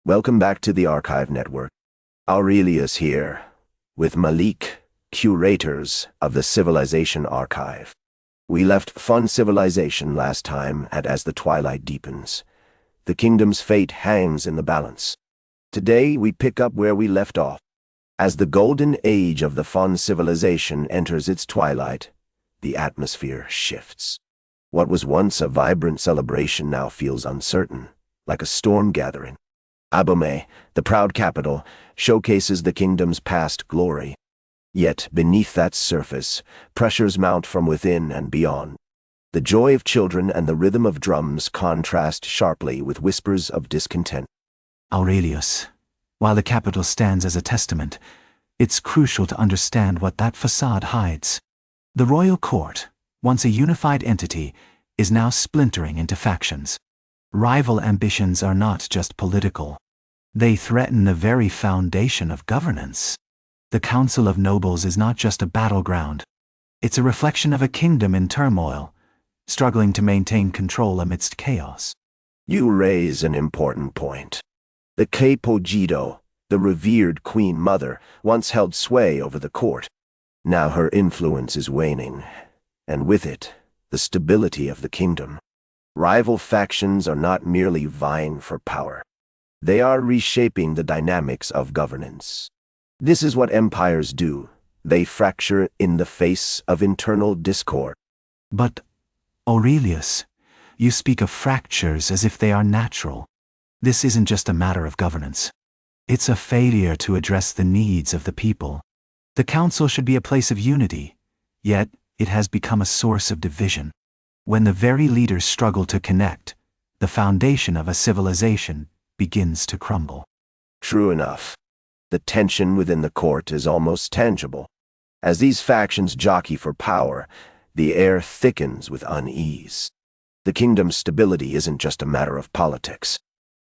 Welcome back to the Archive Network. Aurelius here, with Malik, curators of the Civilization Archive. We left Fon Civilization last time as the twilight deepens. The kingdom's fate hangs in the balance. Today we pick up where we left off. As the golden age of the Fon Civilization enters its twilight, the atmosphere shifts. What was once a vibrant celebration now feels uncertain, like a storm gathering. Abomey, the proud capital, showcases the kingdom's past glory. Yet, beneath that surface, pressures mount from within and beyond. The joy of children and the rhythm of drums contrast sharply with whispers of discontent. Aurelius, while the capital stands as a testament, it's crucial to understand what that facade hides. The royal court, once a unified entity, is now splintering into factions. Rival ambitions are not just political. They threaten the very foundation of governance. The Council of Nobles is not just a battleground. It's a reflection of a kingdom in turmoil, struggling to maintain control amidst chaos. You raise an important point. The Capogido, the revered Queen Mother, once held sway over the court. Now her influence is waning, and with it, the stability of the kingdom. Rival factions are not merely vying for power. They are reshaping the dynamics of governance. This is what empires do. They fracture in the face of internal discord. But, Aurelius, you speak of fractures as if they are natural. This isn't just a matter of governance. It's a failure to address the needs of the people. The council should be a place of unity, yet it has become a source of division. When the very leaders struggle to connect, the foundation of a civilization begins to crumble. True enough. The tension within the court is almost tangible. As these factions jockey for power, the air thickens with unease. The kingdom's stability isn't just a matter of politics.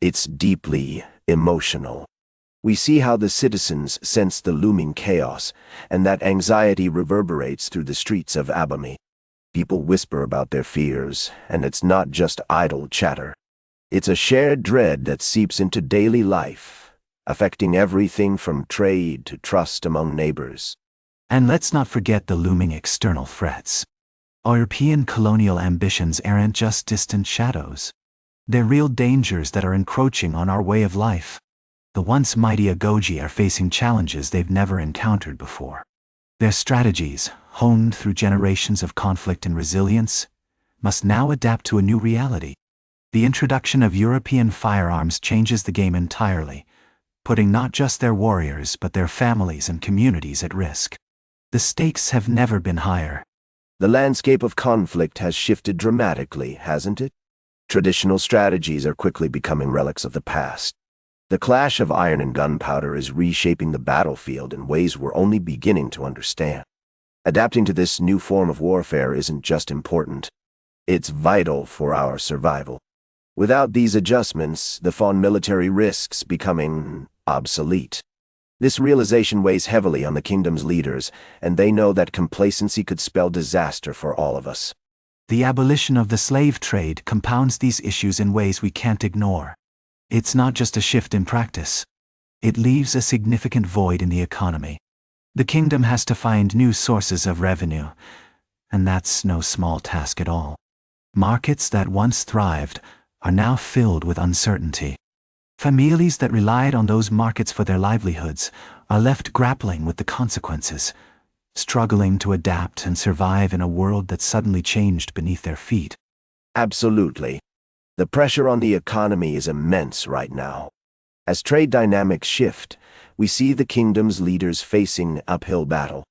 It's deeply emotional. We see how the citizens sense the looming chaos, and that anxiety reverberates through the streets of Abomey. People whisper about their fears, and it's not just idle chatter. It's a shared dread that seeps into daily life, affecting everything from trade to trust among neighbors. And let's not forget the looming external threats. European colonial ambitions aren't just distant shadows. They're real dangers that are encroaching on our way of life. The once mighty Agogi are facing challenges they've never encountered before. Their strategies, honed through generations of conflict and resilience, must now adapt to a new reality. The introduction of European firearms changes the game entirely, putting not just their warriors but their families and communities at risk. The stakes have never been higher. The landscape of conflict has shifted dramatically, hasn't it? Traditional strategies are quickly becoming relics of the past. The clash of iron and gunpowder is reshaping the battlefield in ways we're only beginning to understand. Adapting to this new form of warfare isn't just important. It's vital for our survival. Without these adjustments, the Fon military risks becoming obsolete. This realization weighs heavily on the kingdom's leaders, and they know that complacency could spell disaster for all of us. The abolition of the slave trade compounds these issues in ways we can't ignore. It's not just a shift in practice. It leaves a significant void in the economy. The kingdom has to find new sources of revenue, and that's no small task at all. Markets that once thrived are now filled with uncertainty. Families that relied on those markets for their livelihoods are left grappling with the consequences, struggling to adapt and survive in a world that suddenly changed beneath their feet. Absolutely. The pressure on the economy is immense right now. As trade dynamics shift, we see the kingdom's leaders facing uphill battle.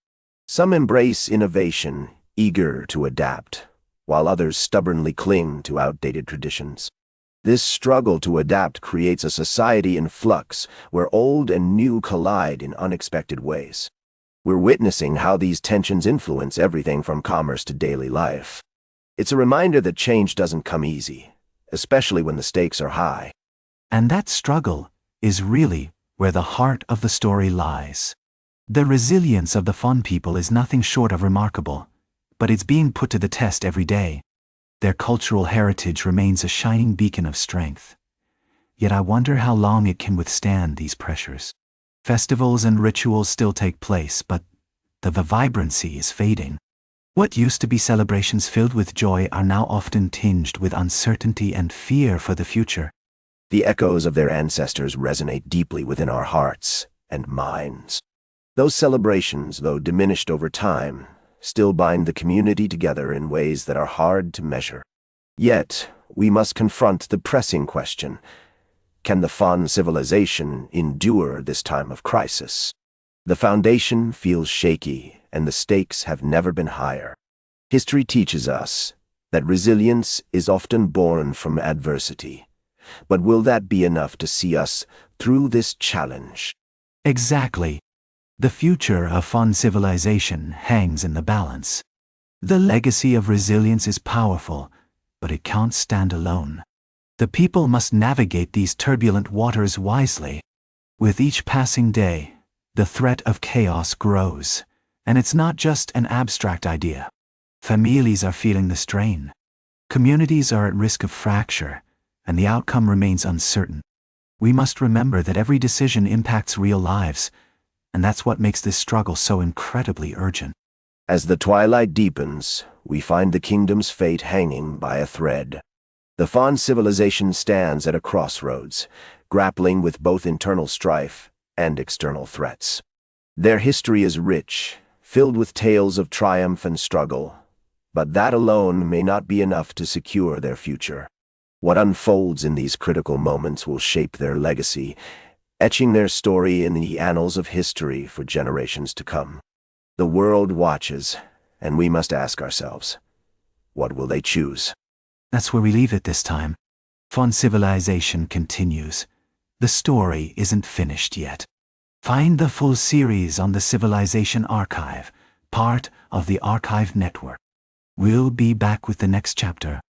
Some embrace innovation, eager to adapt, while others stubbornly cling to outdated traditions. This struggle to adapt creates a society in flux where old and new collide in unexpected ways. We're witnessing how these tensions influence everything from commerce to daily life. It's a reminder that change doesn't come easy, especially when the stakes are high. And that struggle is really where the heart of the story lies. The resilience of the Fon people is nothing short of remarkable, but it's being put to the test every day. Their cultural heritage remains a shining beacon of strength. Yet I wonder how long it can withstand these pressures. Festivals and rituals still take place, but the vibrancy is fading. What used to be celebrations filled with joy are now often tinged with uncertainty and fear for the future. The echoes of their ancestors resonate deeply within our hearts and minds. Those celebrations, though diminished over time, still bind the community together in ways that are hard to measure. Yet, we must confront the pressing question: can the Fon civilization endure this time of crisis? The foundation feels shaky, and the stakes have never been higher. History teaches us that resilience is often born from adversity. But will that be enough to see us through this challenge? Exactly. The future of Fon civilization hangs in the balance. The legacy of resilience is powerful, but it can't stand alone. The people must navigate these turbulent waters wisely. With each passing day, the threat of chaos grows, and it's not just an abstract idea. Families are feeling the strain. Communities are at risk of fracture, and the outcome remains uncertain. We must remember that every decision impacts real lives, and that's what makes this struggle so incredibly urgent. As the twilight deepens, we find the kingdom's fate hanging by a thread. The Fon civilization stands at a crossroads, grappling with both internal strife and external threats. Their history is rich, filled with tales of triumph and struggle, but that alone may not be enough to secure their future. What unfolds in these critical moments will shape their legacy, etching their story in the annals of history for generations to come. The world watches, and we must ask ourselves, what will they choose? That's where we leave it this time. Fon civilization continues. The story isn't finished yet. Find the full series on the Civilization Archive, part of the Archive Network. We'll be back with the next chapter.